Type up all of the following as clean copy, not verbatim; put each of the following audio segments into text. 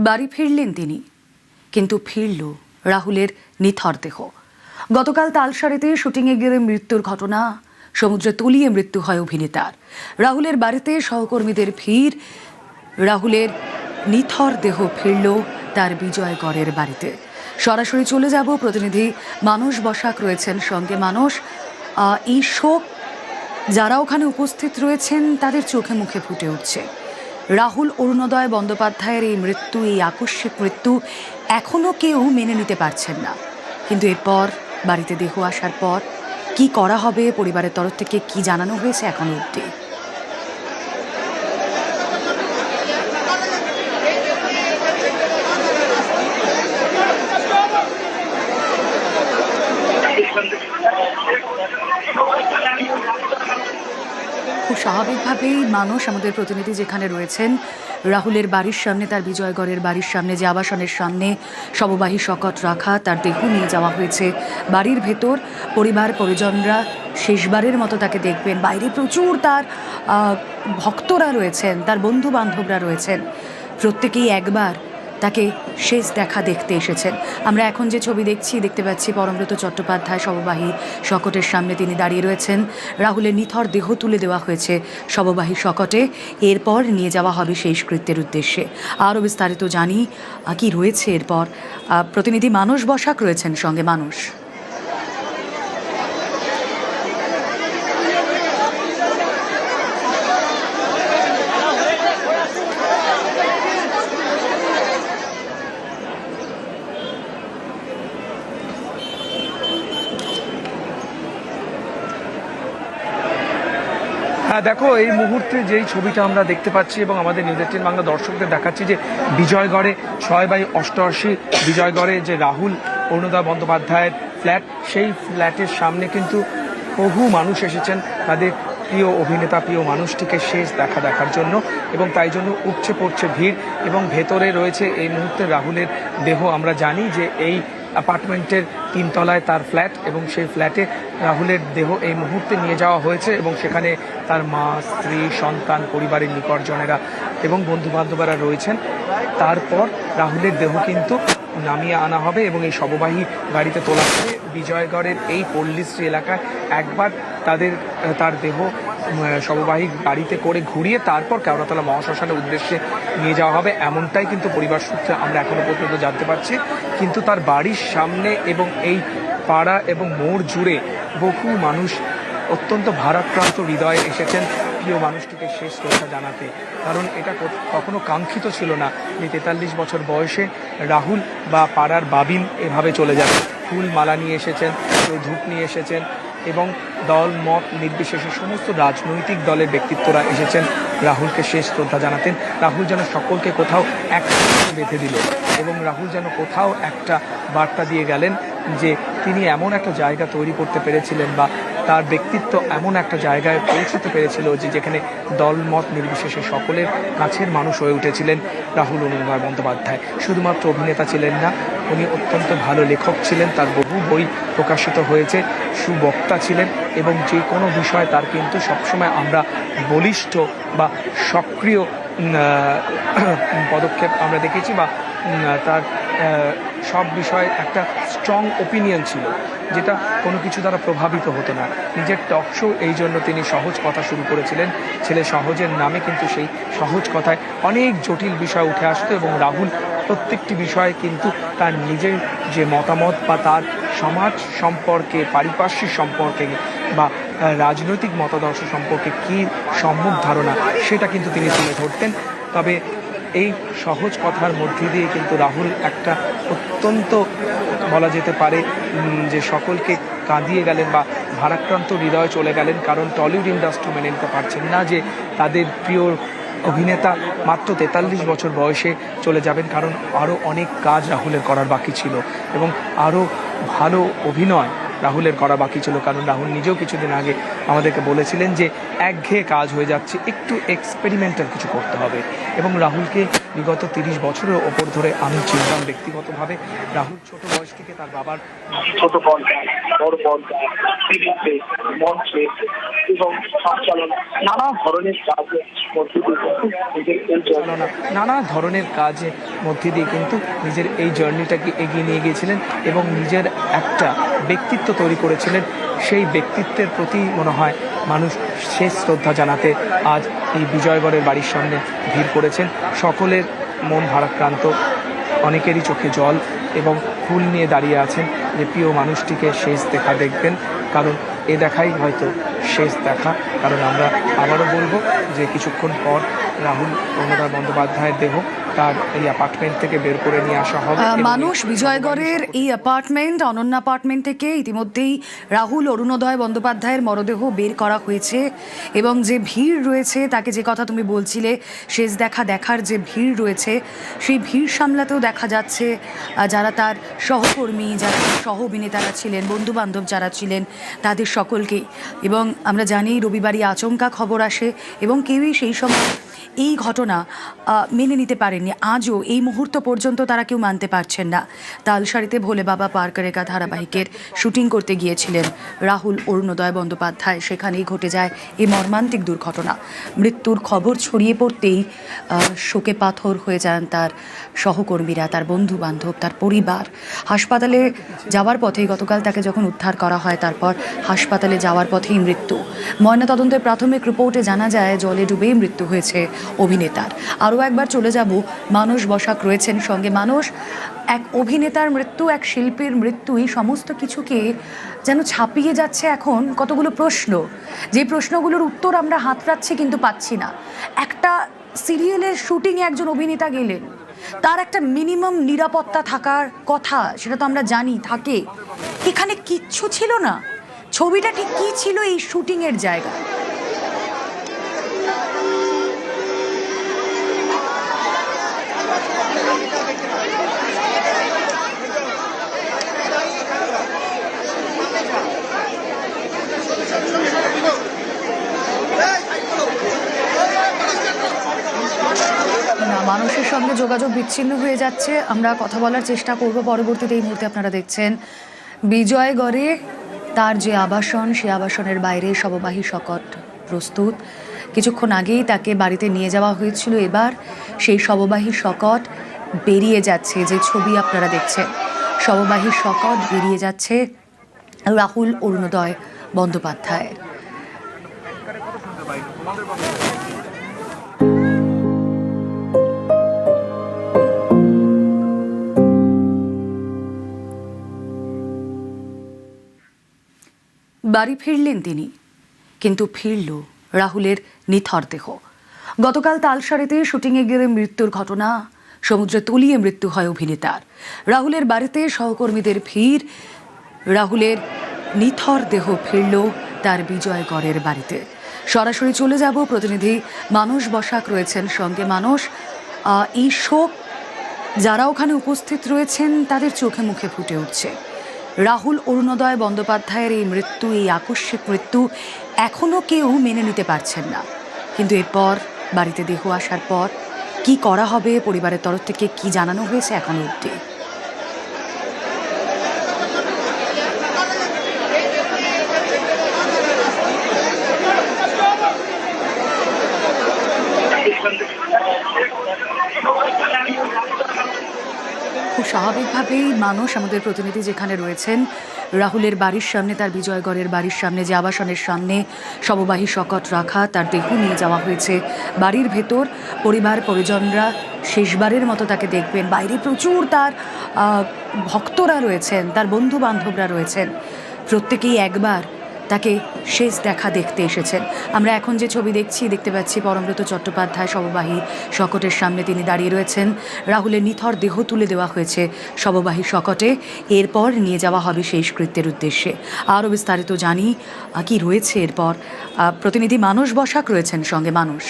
বাড়ি ফিরলেন তিনি, কিন্তু ফিরল রাহুলের নিথর দেহ। গতকাল তালসারিতে শুটিংয়ে গেলে মৃত্যুর ঘটনা, সমুদ্রে তলিয়ে মৃত্যু হয় অভিনেতার। রাহুলের বাড়িতে সহকর্মীদের ভিড়, রাহুলের নিথর দেহ ফিরল তার বিজয়গড়ের বাড়িতে। সরাসরি চলে যাব, প্রতিনিধি মানস বসাক রয়েছেন সঙ্গে। মানস, এই শোক যারা ওখানে উপস্থিত রয়েছেন তাদের চোখে মুখে ফুটে উঠছে। রাহুল অরুণোদয় বন্দ্যোপাধ্যায়ের এই মৃত্যু, এই আকস্মিক মৃত্যু এখনো কেউ মেনে নিতে পারছেন না। কিন্তু এরপর বাড়িতে দেহ আসার পর কি করা হবে, পরিবারের তরফ থেকে কি জানানো হয়েছে এখনো অবধি? খুব স্বাভাবিকভাবেই মানুষ, আমাদের প্রতিনিধি যেখানে রয়েছেন রাহুলের বাড়ির সামনে, তার বিজয়গড়ের বাড়ির সামনে যে আবাসনের সামনে শববাহী শকট রাখা, তার দেহ নিয়ে যাওয়া হয়েছে বাড়ির ভেতর। পরিবার পরিজনরা শেষবারের মতো তাকে দেখবেন। বাইরে প্রচুর তার ভক্তরা রয়েছেন, তার বন্ধু বান্ধবরা রয়েছেন, প্রত্যেকেই একবার তাকে শেষ দেখা দেখতে এসেছেন। আমরা এখন যে ছবি দেখতে পাচ্ছি পরমব্রত চট্টোপাধ্যায় শববাহী শকটের সামনে তিনি দাঁড়িয়ে রয়েছেন। রাহুলের নিথর দেহ তুলে দেওয়া হয়েছে শববাহী শকটে, এরপর নিয়ে যাওয়া হবে শেষকৃত্যের উদ্দেশ্যে। আরও বিস্তারিত জানি কি রয়েছে এরপর, প্রতিনিধি মানস বসাক রয়েছেন সঙ্গে। মানস, দেখো, এই মুহূর্তে যেই ছবিটা আমরা দেখতে পাচ্ছি এবং আমাদের নিউজ 18 বাংলা দর্শকদের দেখাচ্ছি যে বিজয়গড়ে 6/88 বিজয়গড়ে যে রাহুল অরুণোদয় বন্দ্যোপাধ্যায়ের ফ্ল্যাট, সেই ফ্ল্যাটের সামনে কিন্তু বহু মানুষ এসেছেন তাদের প্রিয় অভিনেতা, প্রিয় মানুষটিকে শেষ দেখার জন্য, এবং তাই জন্য উপচে পড়ছে ভিড়। এবং ভেতরে রয়েছে এই মুহূর্তে রাহুলের দেহ। আমরা জানি যে এই অ্যাপার্টমেন্টের 3 তলায় তার ফ্ল্যাট, এবং সেই ফ্ল্যাটে রাহুলের দেহ এই মুহূর্তে নিয়ে যাওয়া হয়েছে এবং সেখানে তার মা, স্ত্রী, সন্তান, পরিবারের নিকটজনেরা এবং বন্ধুবান্ধবরা রয়েছেন। তারপর রাহুলের দেহ কিন্তু নামিয়ে আনা হবে এবং এই শববাহী গাড়িতে তোলা হবে। বিজয়গড়ের এই পল্লীশ্রী এলাকায় একবার তার দেহ শববাহী গাড়িতে করে ঘুরিয়ে তারপর কেওড়াতলা মহাশ্মশানের উদ্দেশ্যে নিয়ে যাওয়া হবে, এমনটাই কিন্তু পরিবার সূত্রে আমরা এখনো পর্যন্ত জানতে পারছি। কিন্তু তার বাড়ির সামনে এবং এই পাড়া এবং মোড় জুড়ে বহু মানুষ অত্যন্ত ভারাক্রান্ত হৃদয়ে এসেছেন প্রিয় মানুষটিকে শেষ শ্রদ্ধা জানাতে। কারণ এটা কখনো কাঙ্ক্ষিত ছিল না যে 43 বছর বয়সে রাহুল বা পাড়ার বাবিন এভাবে চলে যাবে। ফুল মালা নিয়ে এসেছেন, কেউ ধূপ নিয়ে এসেছেন, এবং দল মত নির্বিশেষে সমস্ত রাজনৈতিক দলের ব্যক্তিত্বরা এসেছেন রাহুলকে শেষ শ্রদ্ধা জানাতেন। রাহুল যেন সকলকে কোথাও একসাথে বেঁধে দিল, এবং রাহুল যেন কোথাও একটা বার্তা দিয়ে গেলেন যে তিনি এমন একটা জায়গা তৈরি করতে পেরেছিলেন, বা তার ব্যক্তিত্ব এমন একটা জায়গায় পৌঁছতে পেরেছিল যে যেখানে দলমত নির্বিশেষে সকলের কাছের মানুষ হয়ে উঠেছিলেন রাহুল অরুণোদয় বন্দ্যোপাধ্যায়। শুধুমাত্র অভিনেতা ছিলেন না, উনি অত্যন্ত ভালো লেখক ছিলেন, তার বহু বই প্রকাশিত হয়েছে, সুবক্তা ছিলেন, এবং যে কোনো বিষয় তার কিন্তু সবসময় আমরা বলিষ্ঠ বা সক্রিয় পদক্ষেপ আমরা দেখেছি, বা তার সব বিষয়ে একটা স্ট্রং ওপিনিয়ন ছিল, যেটা কোনো কিছু দ্বারা প্রভাবিত হতো না। নিজের টক শো, এই জন্য তিনি সহজ কথা শুরু করেছিলেন, ছেলে সহজের নামে, কিন্তু সেই সহজ কথায় অনেক জটিল বিষয় উঠে আসতো, এবং রাহুল প্রত্যেকটি বিষয়ে কিন্তু তার নিজের যে মতামত বা তার সমাজ সম্পর্কে, পারিপার্শ্বিক সম্পর্কে বা রাজনৈতিক মতাদর্শ সম্পর্কে কী সম্মুখ ধারণা, সেটা কিন্তু তিনি তুলে ধরতেন। তবে এই সহজ কথার মধ্যে দিয়ে কিন্তু রাহুল একটা অত্যন্ত বলা যেতে পারে যে সকলকে কাঁদিয়ে গেলেন বা ভারাক্রান্ত হৃদয়ে চলে গেলেন, কারণ টলিউড ইন্ডাস্ট্রি মেনে নিতে পারছেন না যে তাদের প্রিয় অভিনেতা মাত্র 43 বছর বয়সে চলে যাবেন, কারণ আরও অনেক কাজ রাহুলের করার বাকি ছিল, এবং আরও ভালো অভিনয় রাহুলের করা বাকি ছিল। কারণ রাহুল নিজেও কিছুদিন আগে আমাদেরকে বলেছিলেন যে একঘেয়ে কাজ হয়ে যাচ্ছে, একটু এক্সপেরিমেন্টাল কিছু করতে হবে। এবং রাহুলকে বিগত 30 বছরের ওপর ধরে আমি চিনতাম ব্যক্তিগতভাবে। রাহুল ছোট বয়স থেকে তার বাবার ছোট পর্দা, বড় পর্দা, টিভিতে, মঞ্চে এবং সঞ্চালন নানা ধরনের কাজের মধ্যে নানা ধরনের কাজের মধ্যে দিয়ে কিন্তু নিজের এই জার্নিটাকে এগিয়ে নিয়ে গিয়েছিলেন এবং নিজের একটা ব্যক্তিত্ব তৈরি করেছিলেন। সেই ব্যক্তিত্বের প্রতি মনে হয় মানুষ শেষ শ্রদ্ধা জানাতে আজ এই বিজয়গড়ের বাড়ির সামনে ভিড় করেছেন। সকলের মন ভারাক্রান্ত, অনেকেরই চোখে জল এবং ফুল নিয়ে দাঁড়িয়ে আছেন যে প্রিয় মানুষটিকে শেষ দেখা দেখবেন। কারণ এ দেখাই হয়তো শেষ দেখা। কারণ আমরা আবারও বলবো যে কিছুক্ষণ পর রাহুল অরুণোদয় বন্দ্যোপাধ্যায়ের দেহ তার এই অ্যাপার্টমেন্ট থেকে বের করে নিয়ে আসা হবে। মানুষ বিজয়গড়ের এই অ্যাপার্টমেন্ট, অনন্য অ্যাপার্টমেন্ট থেকে ইতিমধ্যেই রাহুল অরুণোদয় বন্দ্যোপাধ্যায়ের মরদেহ বের করা হয়েছে এবং যে ভিড় রয়েছে, তাকে যে কথা তুমি বলছিলে শেষ দেখার যে ভিড় রয়েছে, সেই ভিড় সামলাতেও দেখা যাচ্ছে যারা তার সহকর্মী, যারা সহ অভিনেতারা ছিলেন, বন্ধুবান্ধব যারা ছিলেন, তাদের সকলকেই। এবং আমরা জানি রবিবারই আচমকা খবর আসে এবং কেউই সেই সময় এই ঘটনা মেনে নিতে পারেননি। আজও এই মুহূর্ত পর্যন্ত তারা কেউ মানতে পারছেন না। তালসারিতে ভোলে বাবা পার করেগা ধারাবাহিকের শুটিং করতে গিয়েছিলেন রাহুল অরুণোদয় বন্দ্যোপাধ্যায়। সেখানেই ঘটে যায় এই মর্মান্তিক দুর্ঘটনা। মৃত্যুর খবর ছড়িয়ে পড়তেই শোকে পাথর হয়ে যান তার সহকর্মীরা, তার বন্ধু বান্ধব, তার পরিবার। হাসপাতালে যাওয়ার পথেই গতকাল তাকে যখন উদ্ধার করা হয়, তারপর হাসপাতালে যাওয়ার পথেই মৃত্যু। ময়নাতদন্তের প্রাথমিক রিপোর্টে জানা যায় জলে ডুবেই মৃত্যু হয়েছে অভিনেতার। আরও একবার চলে যাব, মানস বসাক রয়েছেন সঙ্গে। মানস, এক অভিনেতার মৃত্যু, এক শিল্পীর মৃত্যু, এই সমস্ত কিছুকে যেন ছাপিয়ে যাচ্ছে এখন কতগুলো প্রশ্ন, যে প্রশ্নগুলোর উত্তর আমরা হাতড়াচ্ছি কিন্তু পাচ্ছি না। একটা সিরিয়ালের শুটিংয়ে একজন অভিনেতা গেলেন, তার একটা মিনিমাম নিরাপত্তা থাকার কথা, সেটা তো আমরা জানি থাকে। এখানে কিচ্ছু ছিল না। ছবিটা ঠিক কী ছিল এই শুটিংয়ের জায়গা? মানুষের সঙ্গে যোগাযোগ বিচ্ছিন্ন হয়ে যাচ্ছে। আমরা কথা বলার চেষ্টা করব পরবর্তীতে। এই মুহূর্তে আপনারা দেখছেন বিজয়গড়ে তার যে আবাসন, সে আবাসনের বাইরে শববাহী শকট প্রস্তুত। কিছুক্ষণ আগেই তাকে বাড়িতে নিয়ে যাওয়া হয়েছিল। এবার সেই শববাহী শকট বেরিয়ে যাচ্ছে। যে ছবি আপনারা দেখছেন, শববাহী শকট বেরিয়ে যাচ্ছে রাহুল অরুণোদয় বন্দ্যোপাধ্যায়ের। বাড়ি ফিরলেন তিনি, কিন্তু ফিরল রাহুলের নিথর দেহ। গতকাল তালসারিতে শুটিংয়ে গিয়ে মৃত্যুর ঘটনা, সমুদ্রে তলিয়ে মৃত্যু হয় অভিনেতার। রাহুলের বাড়িতে সহকর্মীদের ভিড়, রাহুলের নিথর দেহ ফিরল তার বিজয়গড়ের বাড়িতে। সরাসরি চলে যাব, প্রতিনিধি মানস বসাক রয়েছেন সঙ্গে। মানস, এই শোক যারা ওখানে উপস্থিত রয়েছেন তাদের চোখে মুখে ফুটে উঠছে। রাহুল অরুণোদয় বন্দ্যোপাধ্যায়ের এই মৃত্যু, এই আকস্মিক মৃত্যু এখনও কেউ মেনে নিতে পারছেন না। কিন্তু এরপর বাড়িতে দেহ আসার পর কি করা হবে, পরিবারের তরফ থেকে কি জানানো হয়েছে এখনো অবধি? খুব স্বাভাবিকভাবেই মানুষ, আমাদের প্রতিনিধি যেখানে রয়েছেন রাহুলের বাড়ির সামনে, তার বিজয়গড়ের বাড়ির সামনে যে আবাসনের সামনে শববাহী শকট রাখা, তার দেহ নিয়ে যাওয়া হয়েছে বাড়ির ভেতর। পরিবার পরিজনরা শেষবারের মতো তাকে দেখবেন। বাইরে প্রচুর তার ভক্তরা রয়েছেন, তার বন্ধু বান্ধবরা রয়েছেন, প্রত্যেকেই একবার তাকে শেষ দেখা দেখতে এসেছেন। আমরা এখন যে ছবি দেখতে পাচ্ছি পরমব্রত চট্টোপাধ্যায় শববাহী শকটের সামনে তিনি দাঁড়িয়ে রয়েছেন। রাহুলের নিথর দেহ তুলে দেওয়া হয়েছে শববাহী শকটে, এরপর নিয়ে যাওয়া হবে শেষকৃত্যের উদ্দেশ্যে। আরও বিস্তারিত জানি কি রয়েছে এরপর, প্রতিনিধি মানস বসাক রয়েছেন সঙ্গে। মানস,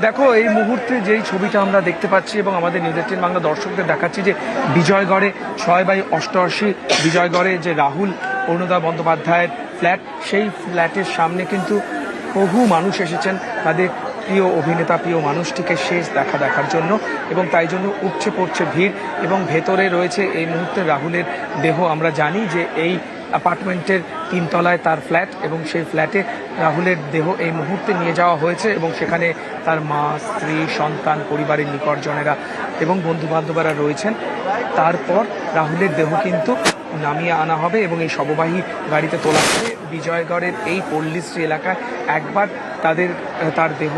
দেখো, এই মুহূর্তে যেই ছবিটা আমরা দেখতে পাচ্ছি এবং আমাদের নিউজ 18 বাংলা দর্শকদের দেখাচ্ছি যে বিজয়গড়ে 6/88 বিজয়গড়ে যে রাহুল অরুণোদয় বন্দ্যোপাধ্যায়ের ফ্ল্যাট, সেই ফ্ল্যাটের সামনে কিন্তু বহু মানুষ এসেছেন তাদের প্রিয় অভিনেতা, প্রিয় মানুষটিকে শেষ দেখার জন্য, এবং তাই জন্য উপচে পড়ছে ভিড়। এবং ভেতরে রয়েছে এই মুহূর্তে রাহুলের দেহ। আমরা জানি যে এই অ্যাপার্টমেন্টের 3 তলায় তার ফ্ল্যাট, এবং সেই ফ্ল্যাটে রাহুলের দেহ এই মুহূর্তে নিয়ে যাওয়া হয়েছে, এবং সেখানে তার মা, স্ত্রী, সন্তান, পরিবারের নিকটজনেরা এবং বন্ধুবান্ধবরা রয়েছেন। তারপর রাহুলের দেহ কিন্তু নামিয়ে আনা হবে এবং এই শববাহী গাড়িতে তোলা হবে। বিজয়গড়ের এই পল্লীশ্রী এলাকায় একবার তার দেহ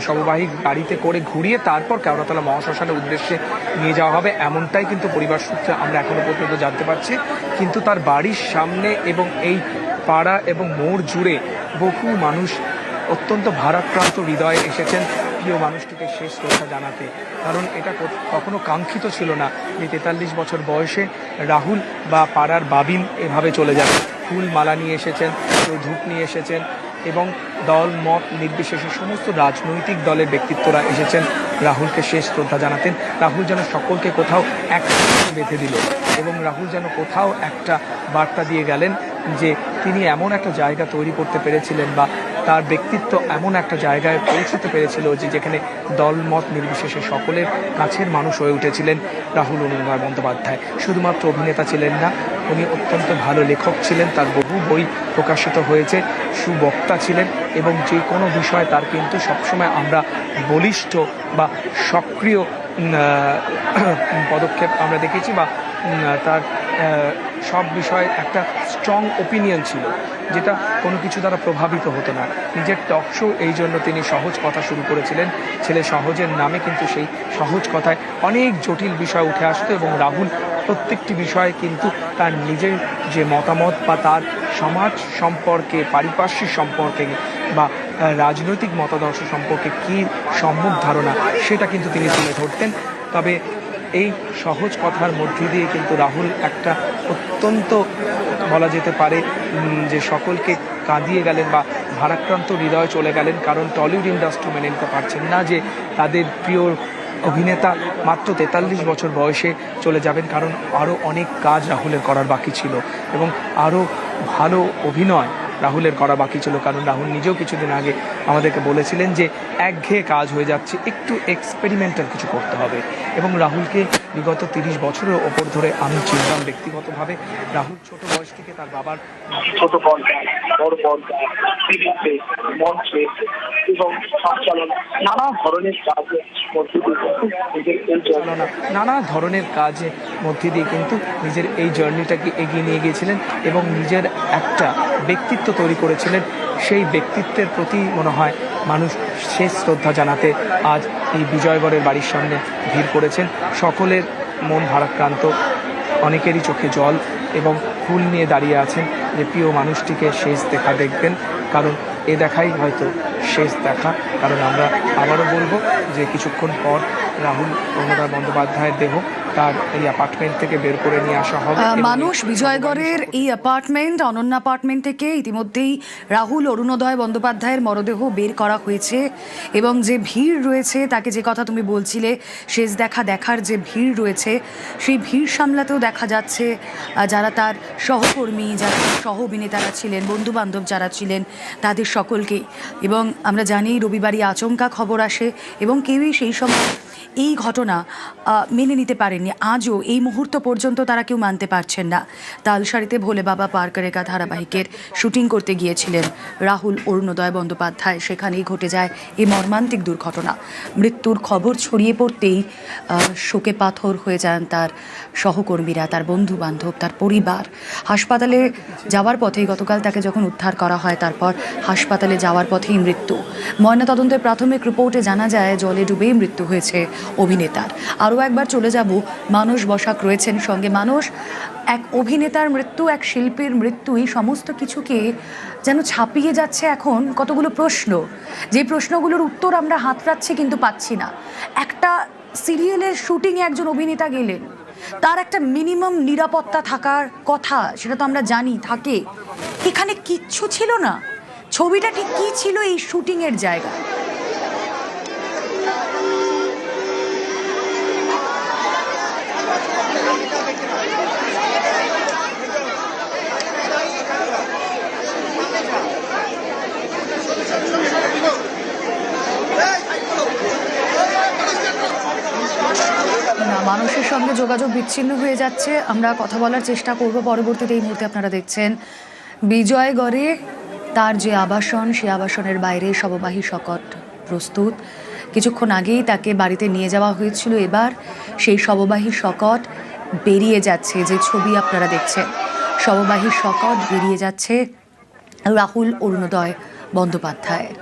শববাহী গাড়িতে করে ঘুরিয়ে তারপর কেওড়াতলা মহাশ্মশানের উদ্দেশ্যে নিয়ে যাওয়া হবে, এমনটাই কিন্তু পরিবার সূত্রে আমরা এখনো পর্যন্ত জানতে পারছি। কিন্তু তার বাড়ির সামনে এবং এই পাড়া এবং মোড় জুড়ে বহু মানুষ অত্যন্ত ভারাক্রান্ত হৃদয়ে এসেছেন প্রিয় মানুষটিকে শেষ শ্রদ্ধা জানাতে। কারণ এটা কখনো কাঙ্ক্ষিত ছিল না যে 43 বছর বয়সে রাহুল বা পাড়ার বাবিন এভাবে চলে যাবে। ফুল মালা নিয়ে এসেছেন, কেউ ধূপ নিয়ে এসেছেন, এবং দল মত নির্বিশেষে সমস্ত রাজনৈতিক দলের ব্যক্তিত্বরা এসেছেন রাহুলকে শেষ শ্রদ্ধা জানাতেন। রাহুল যেন সকলকে কোথাও এক বেঁধে দিল, এবং রাহুল যেন কোথাও একটা বার্তা দিয়ে গেলেন যে তিনি এমন একটা জায়গা তৈরি করতে পেরেছিলেন, বা তার ব্যক্তিত্ব এমন একটা জায়গায় পৌঁছতে পেরেছিল যে যেখানে দলমত নির্বিশেষে সকলের কাছের মানুষ হয়ে উঠেছিলেন রাহুল অরুণোদয় বন্দ্যোপাধ্যায়। শুধুমাত্র অভিনেতা ছিলেন না, উনি অত্যন্ত ভালো লেখক ছিলেন, তার বহু বই প্রকাশিত হয়েছে, সুবক্তা ছিলেন, এবং যে কোনো বিষয়ে তার কিন্তু সবসময় আমরা বলিষ্ঠ বা সক্রিয় পদক্ষেপ আমরা দেখেছি, বা তার সব বিষয়ে একটা স্ট্রং ওপিনিয়ন ছিল, যেটা কোনো কিছু দ্বারা প্রভাবিত হতো না। নিজের টক শো এই জন্য তিনি সহজ কথা শুরু করেছিলেন, ছেলে সহজের নামে, কিন্তু সেই সহজ কথায় অনেক জটিল বিষয় উঠে আসতো, এবং রাহুল প্রত্যেকটি বিষয়ে কিন্তু তার নিজের যে মতামত বা তার সমাজ সম্পর্কে, পারিপার্শ্বিক সম্পর্কে বা রাজনৈতিক মতাদর্শ সম্পর্কে কী সম্যক ধারণা, সেটা কিন্তু তিনি তুলে ধরতেন। তবে এই সহজ কথার মধ্যে দিয়ে কিন্তু রাহুল একটা অত্যন্ত বলা যেতে পারে যে সকলকে কাঁদিয়ে গেলেন বা ভারাক্রান্ত হৃদয়ে চলে গেলেন, কারণ টলিউড ইন্ডাস্ট্রি মেনে নিতে পারছেন না যে তাদের প্রিয় অভিনেতা মাত্র 43 বছর বয়সে চলে যাবেন, কারণ আরও অনেক কাজ রাহুলের করার বাকি ছিল, এবং আরও ভালো অভিনয় রাহুলের করা বাকি ছিল। কারণ রাহুল নিজেও কিছুদিন আগে আমাদেরকে বলেছিলেন যে একঘেয়ে কাজ হয়ে যাচ্ছে, একটু এক্সপেরিমেন্টাল কিছু করতে হবে। এবং রাহুলকে বিগত 30 বছরের ওপর ধরে আমি চিনতাম ব্যক্তিগতভাবে। রাহুল ছোট বয়স থেকে তার বাবার ছোট পর্দায়, বড় পর্দায়, টিভিতে, মঞ্চে এবং সঞ্চালন নানা ধরনের কাজের মধ্যে নানা ধরনের কাজের মধ্যে দিয়ে কিন্তু নিজের এই জার্নিটাকে এগিয়ে নিয়ে গিয়েছিলেন, এবং নিজের একটা ব্যক্তিত্ব তৈরি করেছিলেন। সেই ব্যক্তিত্বের প্রতি মনে হয় মানুষ শেষ শ্রদ্ধা জানাতে আজ এই বিজয়গড়ের বাড়ির সামনে ভিড় করেছেন। সকলের মন ভারাক্রান্ত, অনেকেরই চোখে জল, এবং ফুল নিয়ে দাঁড়িয়ে আছেন যে প্রিয় মানুষটিকে শেষ দেখা দেখবেন, কারণ এ দেখাই হয়তো শেষ দেখা। কারণ আমরা আবারও বলবো যে কিছুক্ষণ পর রাহুল অরুণোদয় বন্দ্যোপাধ্যায়ের দেহ তার এই অ্যাপার্টমেন্ট থেকে বের করে নিয়ে আসা হবে। মানুষ বিজয়গড়ের এই অ্যাপার্টমেন্ট, অনন্য অ্যাপার্টমেন্ট থেকে ইতিমধ্যেই রাহুল অরুণোদয় বন্দ্যোপাধ্যায়ের মরদেহ বের করা হয়েছে, এবং যে ভিড় রয়েছে, তাকে যে কথা তুমি বলছিলে শেষ দেখার যে ভিড় রয়েছে, সেই ভিড় সামলাতেও দেখা যাচ্ছে যারা তার সহকর্মী, যারা সহ অভিনেতারা ছিলেন, বন্ধুবান্ধব যারা ছিলেন, তাদের সকলকেই। এবং আমরা জানি রবিবারই আচমকা খবর আসে, এবং কেউই সেই সময় এই ঘটনা মেনে নিতে পারেননি। আজও এই মুহূর্ত পর্যন্ত তারা কেউ মানতে পারছেন না। তালসারিতে ভোলে বাবা পার করেগা ধারাবাহিকের শুটিং করতে গিয়েছিলেন রাহুল অরুণোদয় বন্দ্যোপাধ্যায়, সেখানেই ঘটে যায় এই মর্মান্তিক দুর্ঘটনা। মৃত্যুর খবর ছড়িয়ে পড়তেই শোকে পাথর হয়ে যান তার সহকর্মীরা, তার বন্ধু বান্ধব, তার পরিবার। হাসপাতালে যাওয়ার পথেই গতকাল তাকে যখন উদ্ধার করা হয়, তারপর হাসপাতালে যাওয়ার পথেই মৃত্যু। ময়নাতদন্তের প্রাথমিক রিপোর্টে জানা যায় জলে ডুবেই মৃত্যু হয়েছে অভিনেতার। আরও একবার চলে যাব, মানস বসাক রয়েছেন সঙ্গে। মানস, এক অভিনেতার মৃত্যু, এক শিল্পীর মৃত্যু, এই সমস্ত কিছুকে যেন ছাপিয়ে যাচ্ছে এখন কতগুলো প্রশ্ন, যে প্রশ্নগুলোর উত্তর আমরা হাতড়াচ্ছি কিন্তু পাচ্ছি না। একটা সিরিয়ালের শুটিংয়ে একজন অভিনেতা গেলেন, তার একটা মিনিমাম নিরাপত্তা থাকার কথা, সেটা তো আমরা জানি থাকে। এখানে কিচ্ছু ছিল না। ছবিটা ঠিক কী ছিল এই শুটিংয়ের জায়গা? মানুষের সঙ্গে যোগাযোগ বিচ্ছিন্ন হয়ে যাচ্ছে। আমরা কথা বলার চেষ্টা করব পরবর্তীতে। এই মুহূর্তে আপনারা দেখছেন বিজয়গড়ে তার যে আবাসন, সে আবাসনের বাইরে শববাহী শকট প্রস্তুত। কিছুক্ষণ আগেই তাকে বাড়িতে নিয়ে যাওয়া হয়েছিল, এবার সেই শববাহী শকট বেরিয়ে যাচ্ছে। যে ছবি আপনারা দেখছেন, শববাহী শকট বেরিয়ে যাচ্ছে রাহুল অরুণোদয় বন্দ্যোপাধ্যায়ের।